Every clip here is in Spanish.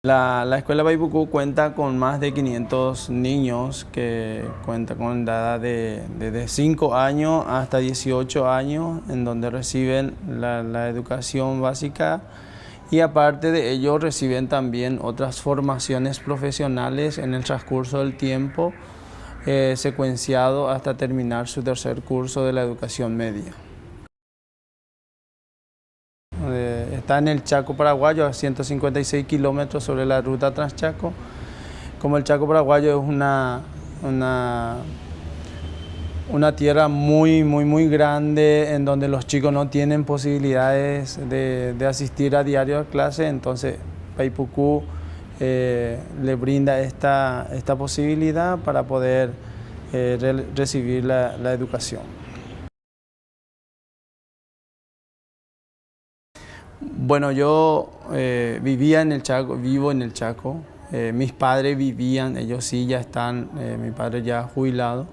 La escuela Paipucú cuenta con más de 500 niños que cuentan con edad desde 5 años hasta 18 años, en donde reciben la educación básica y aparte de ello reciben también otras formaciones profesionales en el transcurso del tiempo, secuenciado hasta terminar su tercer curso de la educación media. Está en el Chaco paraguayo, a 156 kilómetros sobre la ruta Transchaco. Como el Chaco paraguayo es una tierra muy grande en donde los chicos no tienen posibilidades de asistir a diario a clase, entonces Paipucú le brinda esta posibilidad para poder recibir la educación. Bueno, yo vivía en el Chaco, vivo en el Chaco. Mis padres vivían, ellos sí ya están, mi padre ya jubilado,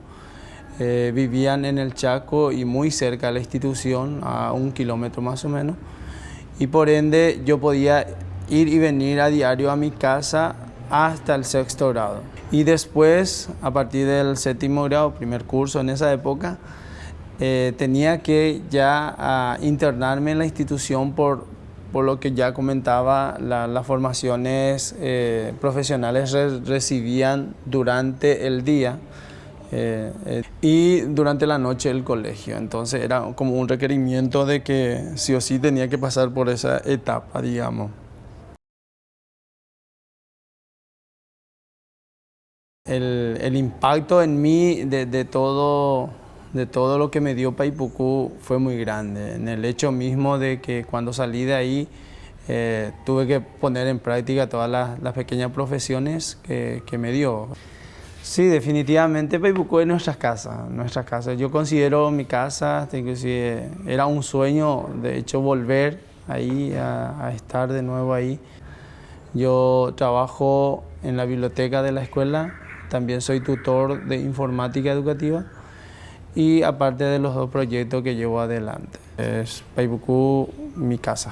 vivían en el Chaco y muy cerca de la institución, a 1 kilómetro más o menos. Y por ende yo podía ir y venir a diario a mi casa hasta el 6º grado. Y después, a partir del 7º grado, primer curso en esa época, tenía que ya internarme en la institución por lo que ya comentaba, las formaciones profesionales recibían durante el día y durante la noche el colegio. Entonces era como un requerimiento de que sí o sí tenía que pasar por esa etapa, digamos. El impacto en mí de todo lo que me dio Paipucú fue muy grande. En el hecho mismo de que cuando salí de ahí tuve que poner en práctica todas las pequeñas profesiones que me dio. Sí, definitivamente Paipucú es nuestra casa, nuestra casa. Yo considero mi casa, inclusive era un sueño, de hecho, volver ahí a estar de nuevo ahí. Yo trabajo en la biblioteca de la escuela, también soy tutor de informática educativa y aparte de los 2 proyectos que llevo adelante. Es Paipucú mi casa.